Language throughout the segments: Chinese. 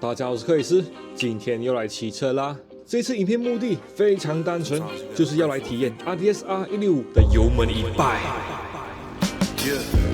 大家好，我是克里斯，今天又来骑车啦。这次影片目的非常单纯，就是要来体验 RDS R165的油门一拜。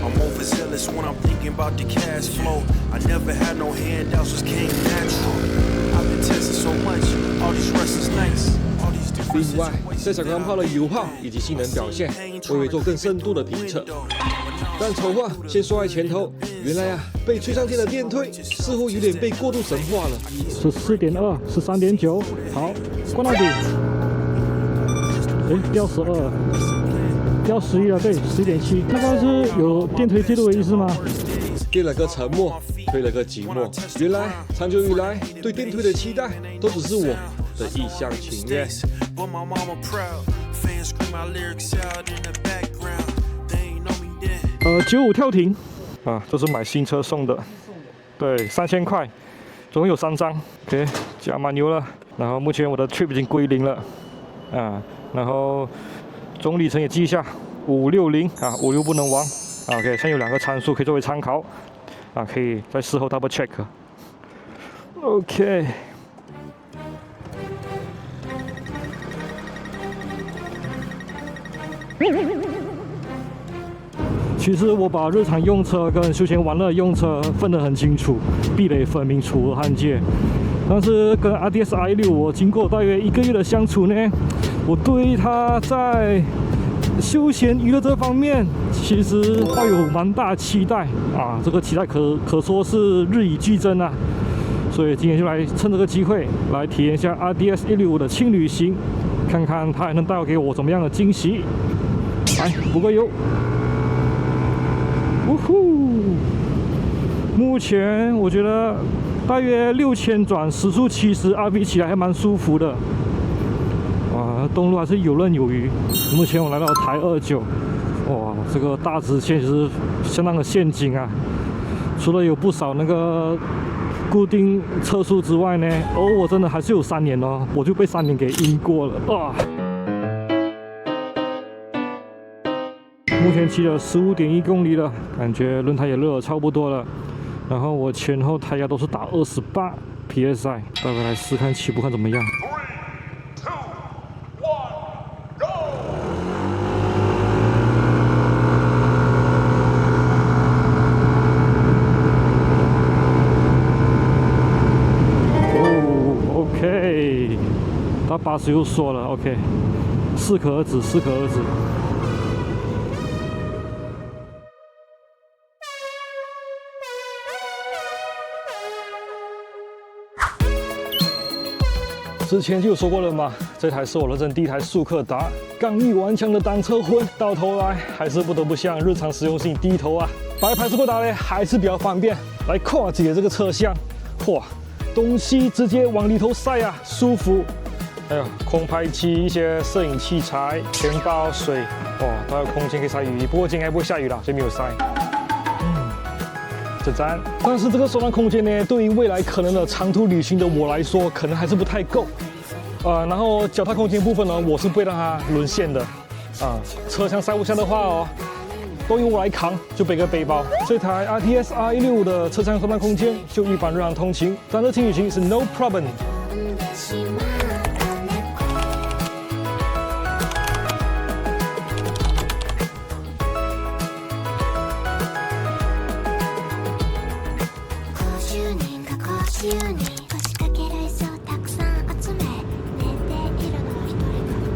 I'm overzealous when I'm thinking about the cash flow. I never had no handouts, just came natural. I've been testing so much, all these restless nights. 另外，在小钢炮的油耗以及性能表现，我会做更深度的评测。但丑话先说在前头，原来被吹上天的电推似乎有点被过度神化了。14.2 13.9，好，关到底。掉12，掉11了，对，11.7，那个是有电推介入的意思吗？垫了个沉默，推了个寂寞。原来长久以来对电推的期待，都只是我的一厢情愿。95跳停啊，这是买新车送的，对，3000块，总共有3张 ，OK， 加满油了。然后目前我的 trip 已经归零了啊，然后总里程也记一下，560啊，56不能忘啊 ，OK， 现在有2个参数可以作为参考啊，可以在事后 double check。OK。其实我把日常用车跟休闲玩乐用车分得很清楚，壁垒分明，楚河汉界。但是跟 RDS R165我经过大约1个月的相处呢，我对它在休闲娱乐这方面其实抱有蛮大期待啊，这个期待可说是日以剧增啊。所以今天就来趁这个机会来体验一下 RDS 165的轻旅行，看看它还能带给我怎么样的惊喜。来补个油。呜呼！目前我觉得大约6000转，时速70 ，RV 起来还蛮舒服的。哇，动路还是游刃有余。目前我来到台29，哇，这个大直线其实相当的陷阱啊！除了有不少那个固定车速之外呢，我真的还是有3年哦，我就被3年给阴过了啊！目前骑了15.1公里了，感觉轮胎也热得差不多了。然后我前后胎压都是打28 PSI， 待会来试看起步看怎么样。3、2、1 ，Go！ 哦 ，OK， 他80又缩了 ，OK， 适可而止，适可而止。之前就有说过了嘛，这台是我人生第一台速克达，刚毅顽强的挡车魂，到头来还是不得不向日常实用性低头啊。白牌速克达呢还是比较方便，来跨解这个车厢，哇，东西直接往里头塞啊，舒服。还有空拍机、一些摄影器材、钱包、水，哇，都有空间可以塞雨衣。不过今天还不会下雨啦，所以没有塞。这赞，但是这个收纳空间呢，对于未来可能的长途旅行的我来说，可能还是不太够。然后脚踏空间部分呢，我是不会让它沦陷的。车厢塞不下的话哦，都由我来扛，就背个背包。这台 RDS R165的车厢收纳空间就一般日常通勤，但这轻旅行是 no problem。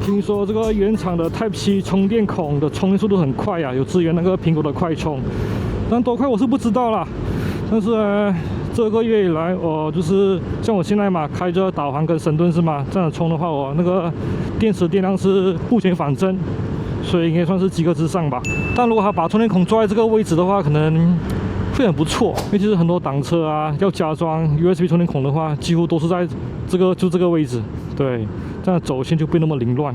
听说这个原厂的 Type-C 充电孔的充电速度很快啊，有支援那个苹果的快充，但多快我是不知道啦。但是这个月以来，就是像我现在嘛，开着导航跟神盾是吗？这样充的话，我那个电池电量是目前反正，所以应该算是及格之上吧。但如果他把充电孔装在这个位置的话，可能会很不错，因为其实很多挡车啊要加装 USB 充电孔的话，几乎都是在这个位置，对，这样走线就不会那么凌乱。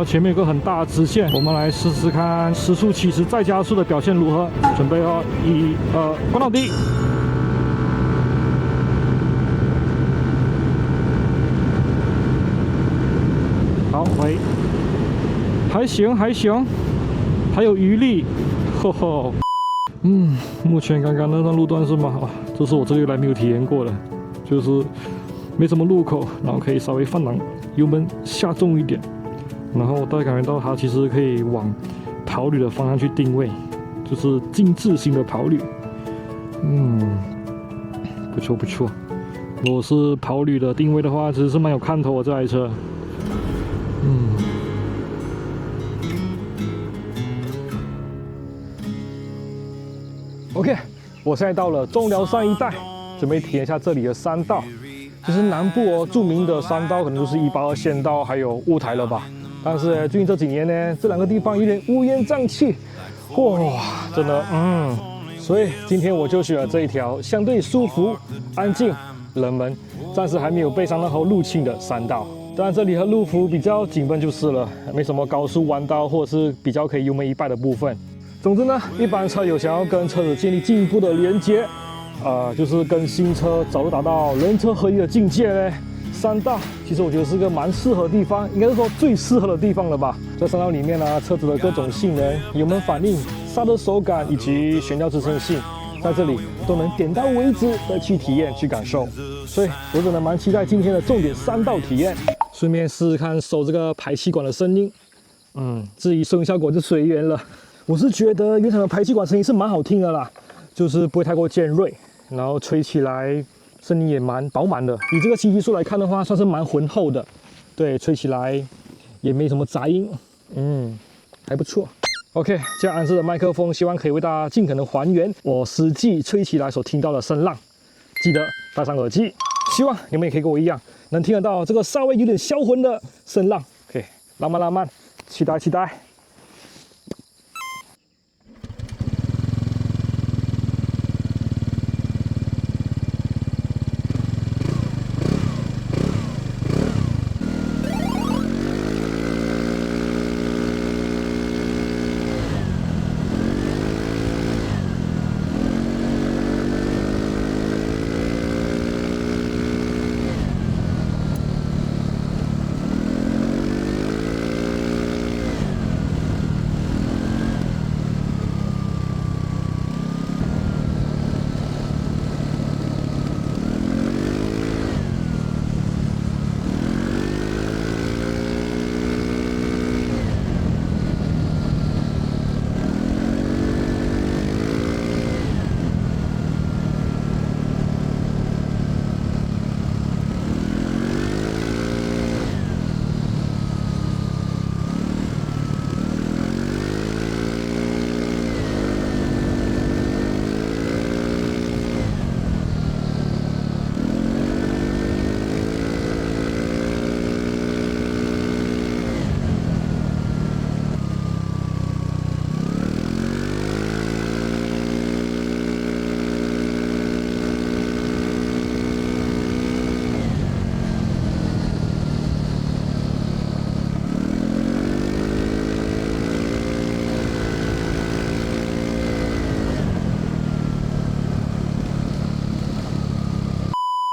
前面有个很大的直线，我们来试试看时速70再加速的表现如何。准备哦，1、2，关到底。好，回，还行，还有余力，吼吼。目前刚刚那段路段是吗？这是我这里来没有体验过的，就是没什么路口，然后可以稍微放档，油门下重一点，然后大家感觉到它其实可以往跑旅的方向去定位，就是精致型的跑旅。不错不错。如果是跑旅的定位的话，其实是蛮有看头的这台车。OK， 我现在到了中寮山一带，准备体验一下这里的山道。其实南部著名的山道可能就是182县道，还有雾台了吧。但是最近这几年呢，这两个地方有点乌烟瘴气，哇，真的，所以今天我就选了这一条相对舒服、安静、冷门，暂时还没有被山道猴入侵的山道。当然，这里和路幅比较紧绷就是了，没什么高速弯道或者是比较可以油门一拜的部分。总之呢，一般车友想要跟车子建立进一步的连接，就是跟新车早日达到人车合一的境界呢。山道其实我觉得是个蛮适合的地方，应该是说最适合的地方了吧。在山道里面呢，车子的各种性能、油门反应、刹车手感以及悬吊支撑性，在这里都能点到为止的去体验、去感受。所以我真的蛮期待今天的重点山道体验，顺便试试看收这个排气管的声音。至于收音效果就随缘了。我是觉得原厂的排气管声音是蛮好听的啦，就是不会太过尖锐，然后吹起来声音也蛮饱满的。以这个吸气数来看的话，算是蛮浑厚的，对，吹起来也没什么杂音，还不错。OK， 这样安置的麦克风，希望可以为大家尽可能还原我实际吹起来所听到的声浪。记得戴上耳机，希望你们也可以跟我一样，能听得到这个稍微有点销魂的声浪。OK， 浪漫浪漫，期待期待。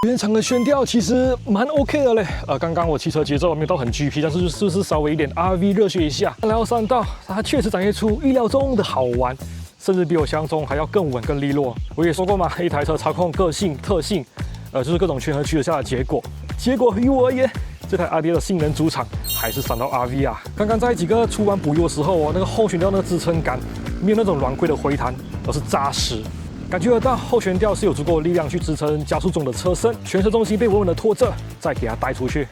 原厂的悬吊其实蛮 OK 的嘞，刚刚我骑车节奏没有到很 GP， 但是就是稍微一点 RV 热血一下。来到山道，它确实展现出意料中的好玩，甚至比我想象中还要更稳、更利落。我也说过嘛，一台车操控个性、特性，就是各种权衡取舍下的结果。结果于我而言，这台 RV 的性能主场还是山道 RV 啊。刚刚在几个出弯补油的时候，那个后悬吊那个支撑感没有那种软龟的回弹，而是扎实。感觉得到后悬吊是有足够的力量去支撑加速中的车身，全车重心被稳稳的拖着，再给它带出去。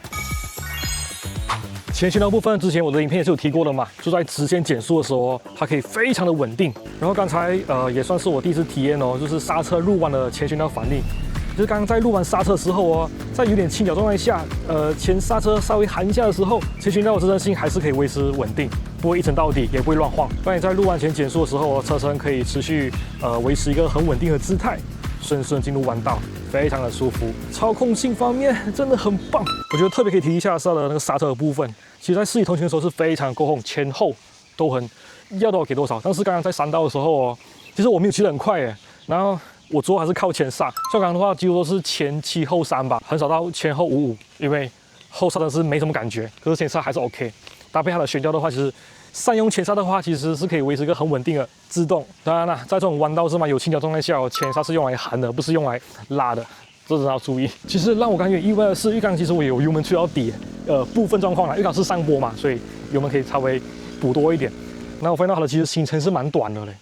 前悬吊部分之前我的影片也是有提过的嘛，就在直线减速的时候，它可以非常的稳定。然后刚才也算是我第一次体验哦，就是刹车入弯的前悬吊反应。就是刚刚在入弯刹车的时候哦，在有点倾角状态下，前刹车稍微含一下的时候，前悬吊的支撑性还是可以维持稳定，不会一沉到底，也不会乱晃。当然在入弯前减速的时候，车身可以持续维持一个很稳定的姿态，顺顺进入弯道，非常的舒服。操控性方面真的很棒，我觉得特别可以提一下是它的那个刹车的部分，其实在市里通行的时候是非常够控，前后都很要多少给多少。但是刚刚在山道的时候哦，其实我没有骑得很快耶，然后我主要还是靠前刹，像刚刚的话几乎都是前7后3吧，很少到前后5，因为后刹真是没什么感觉，可是前刹还是 OK。搭配它的悬吊的话，其实善用前刹的话，其实是可以维持一个很稳定的制动。当然了，在这种弯道是嘛有倾角状态下，前刹是用来含的，不是用来拉的，这要注意。其实让我感觉意外的是，浴缸其实我有油门吹到底，部分状况啦，浴缸是上坡嘛，所以油门可以稍微补多一点。那我发现到它的其实行程是蛮短的嘞，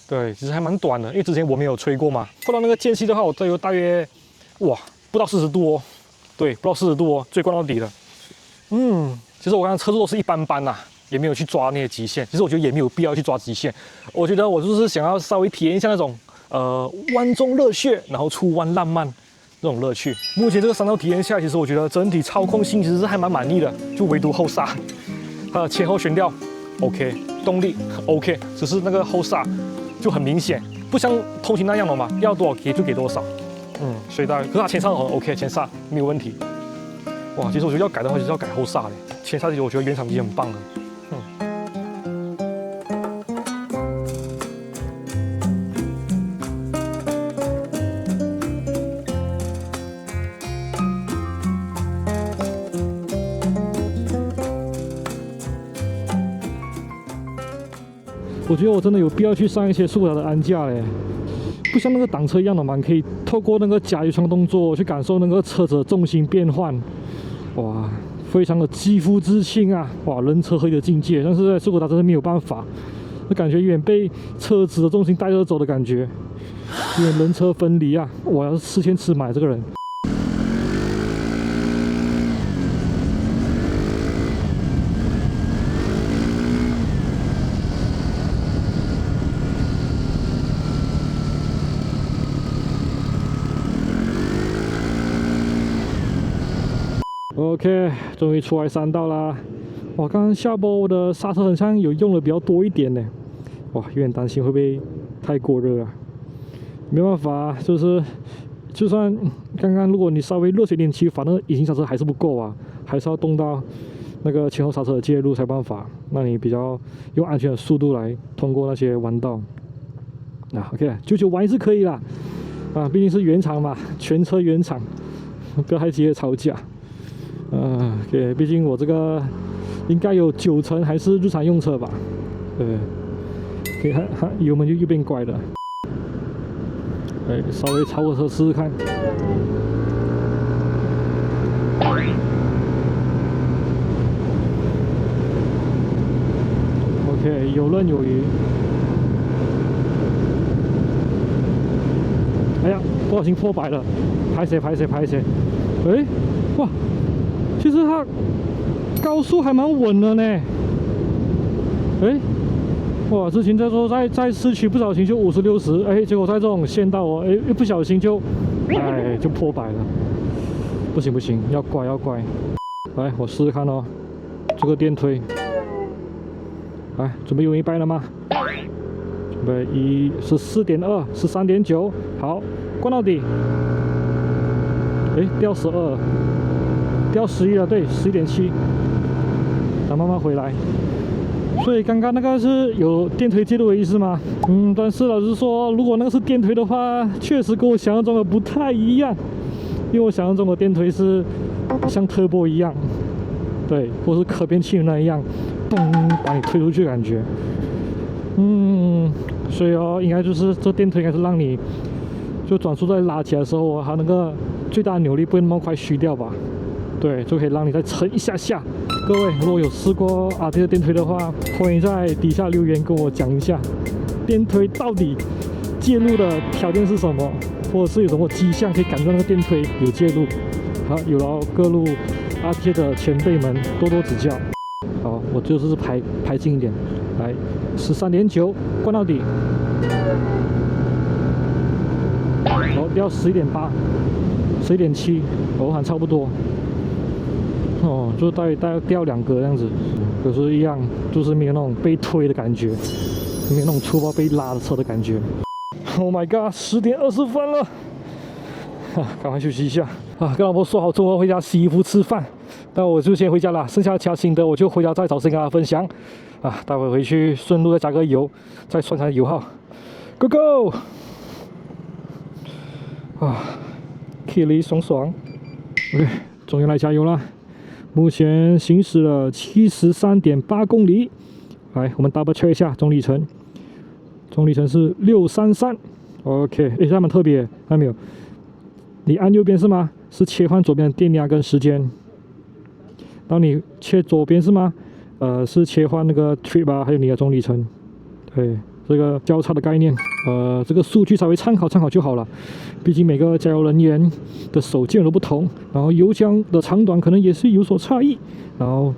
对，其实还蛮短的，因为之前我没有吹过嘛。过到那个间隙的话，我都有大约哇不到40度哦，对，不到40度哦，最灌到底了。其实我刚刚车速都是一般般啦，也没有去抓那些极限。其实我觉得也没有必要去抓极限，我觉得我就是想要稍微体验一下那种弯中热血，然后出弯浪漫这种乐趣。目前这个3道体验下，其实我觉得整体操控性其实是还蛮满意的，就唯独后刹，前后悬吊 OK， 动力 OK， 只是那个后刹就很明显，不像通勤那样了嘛，要多少给就给多少。所以可是它前刹很 OK， 前刹没有问题。哇，其实我觉得要改的话，就是要改后刹嘞。前刹其实我觉得原厂已经很棒了。我觉得我真的有必要去上一些速达的安驾嘞，不像那个挡车一样的嘛，可以透过那个加油窗动作去感受那个车子的重心变换，哇，非常的肌肤之亲啊，哇，人车合一的境界。但是在速达真的没有办法，就感觉有点被车子的重心带着走的感觉，有点人车分离啊！我要是吃钱吃买这个人。OK， 终于出来3道啦！哇，刚刚下坡我的刹车好像有用的比较多一点呢。哇，有点担心会不会太过热啊？没办法，就算刚刚如果你稍微热水点气，反正引擎刹车还是不够啊，还是要动到那个前后刹车的介入才办法，让你比较用安全的速度来通过那些弯道。OK， 9玩一次可以啦。毕竟是原厂嘛，全车原厂，不要太激烈吵架。OK， 毕竟我这个应该有90%还是日常用车吧。对，可以看油门就右边拐了。稍微超个车试试看。OK， 有刃有余。哎呀，不小心破百了，拍谁？哇！其实它高速还蛮稳的呢。哇！之前在说在市区不小心就50、60，结果在这种县道一不小心就破百了。不行，要乖。来，我试试看哦，这个电推。来，准备油门100了吗？准备14.2， 13.9，好，灌到底。掉12，掉11了，对，11.7，再慢慢回来。所以刚刚那个是有电推介入的意思吗？但是老实说，如果那个是电推的话，确实跟我想象中的不太一样，因为我想象中的电推是像turbo一样，对，或是可变气那一样，咚把你推出去的感觉。所以应该就是这电推应该是让你就转速在拉起来的时候，它那个最大的扭力不会那么快虚掉吧？对，就可以让你再撑一下下。各位如果有试过这个电推的话，欢迎在底下留言跟我讲一下，电推到底介入的条件是什么，或者是有什么迹象可以感觉到那个电推有介入。好，有劳各路RTA的前辈们多多指教。好，我就是排近一点，来13.9，灌到底。好，掉11.8、11.7，我喊差不多。就大概掉2个这样子，可是一样，就是没有那种被推的感觉，没有那种粗暴被拉的车的感觉。Oh my god， 10点20分了，赶快休息一下跟老婆说好中午回家洗衣服吃饭，那我就先回家了，剩下其他心得我就回家再找时间跟大家分享待会回去顺路再加个油，再算下油耗 ，Go Go！ 体力爽，OK， 终于来加油了。目前行驶了73.8公里来，我们 double check 一下总里程，总里程是633。OK， 诶，它蛮特别，看到没有？你按右边是吗？是切换左边的电压跟时间。当你切左边是吗？是切换那个 trip 啊，还有你的总里程。对，这个交叉的概念，这个数据稍微参考就好了。毕竟每个加油人员的手劲都不同，然后油浆的长短可能也是有所差异。然后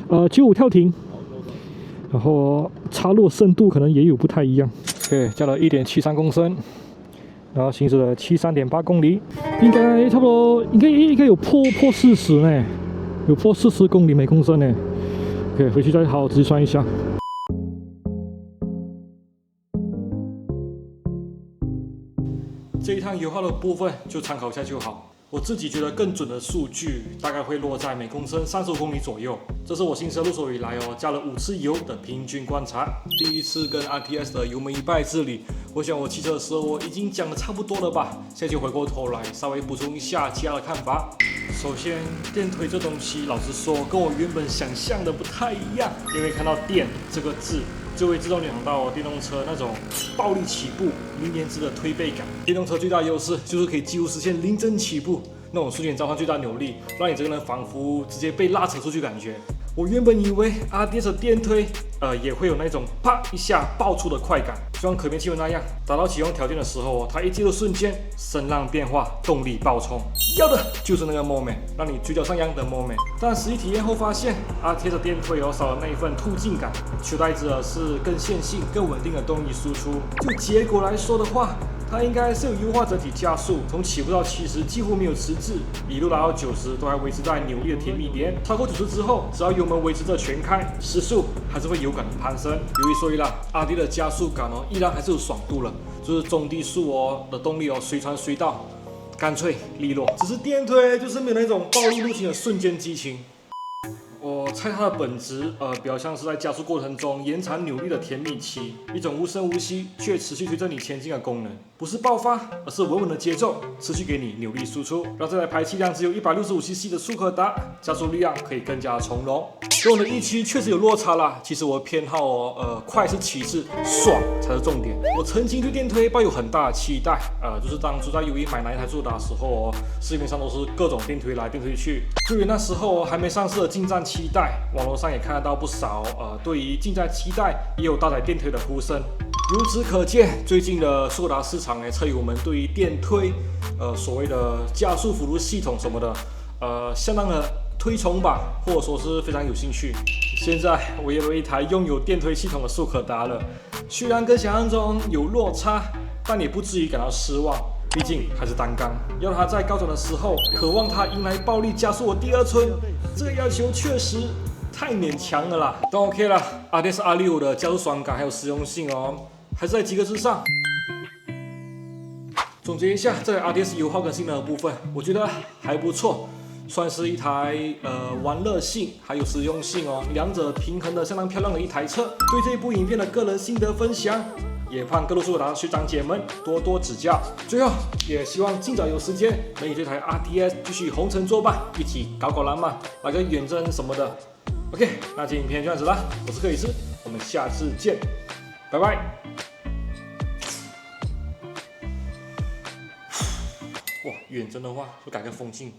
95跳停，然后插入深度可能也有不太一样。OK， 加了1.73公升。然后行驶了73.8公里，应该差不多，应该有破40呢，有破40公里每公升呢。OK， 回去再好好计算一下。这一趟油耗的部分就参考一下就好。我自己觉得更准的数据大概会落在每公升35公里左右，这是我新车入手以来加了5次油的平均观察。第一次跟 RTS 的油门一拜之礼，我想我骑车的时候我已经讲的差不多了吧，现在就回过头来稍微补充一下其他的看法。首先，电推这东西，老实说跟我原本想象的不太一样，因为看到电这个字，就会自动联想到电动车那种暴力起步、0点制的推背感。电动车最大优势就是可以几乎实现零帧起步，那种瞬间召唤最大扭力，让你这个人仿佛直接被拉扯出去感觉。我原本以为 RDS 的电推，也会有那种啪一下爆出的快感，就像可变气门那样，达到启用条件的时候，它一接入瞬间，声浪变化，动力爆冲，要的就是那个 moment， 让你嘴角上扬的 moment。但实际体验后发现 ，RDS 的电推少了那一份突进感，取代着是更线性、更稳定的动力输出。就结果来说的话，它应该是有优化整体加速，从起步到70几乎没有迟滞，一路达到90都还维持在扭力的甜蜜点。超过90之后，只要油门维持着全开，时速还是会有感的攀升。有一说一啦，RD 的加速感依然还是有爽度了，就是中低速的动力随传随到，干脆利落。只是电推就是没有那种暴力入侵的瞬间激情。我猜它的本质，比较像是在加速过程中延长扭力的甜蜜期，一种无声无息却持续推着你前进的功能，不是爆发，而是稳稳的节奏，持续给你扭力输出，让这台排气量只有165cc 的速克达加速力量可以更加从容。跟我的预期确实有落差啦，其实我的偏好快是其次，爽才是重点。我曾经对电推抱有很大的期待，就是当初在U1买那一台速达的时候市面上都是各种电推来电推去，对于那时候还没上市的进站期待，网络上也看得到不少对于进站期待也有搭载电推的呼声。由此可见，最近的速达市场车友们对于电推所谓的加速辅助系统什么的相当的推崇吧，或者说是非常有兴趣。现在我也有一台拥有电推系统的速可达了，虽然跟想象中有落差，但也不至于感到失望。毕竟还是单缸，要它在高转的时候，渴望它迎来暴力加速我第二春，这个要求确实太勉强了啦。都 OK 啦 ，RDS R65的加速爽感还有实用性还是在及格之上。总结一下，这台 RDS 油耗跟性能的部分，我觉得还不错，算是一台玩乐性还有实用性两者平衡的相当漂亮的一台车。对这一部影片的个人心得分享，也盼各路速达学长姐们多多指教。最后，也希望尽早有时间能与这台 RDS 继续红尘作伴，一起搞浪漫，来个远征什么的。OK， 那今天影片就这样子啦，我是克里斯，我们下次见，拜拜。哇，远征的话，就改个风镜。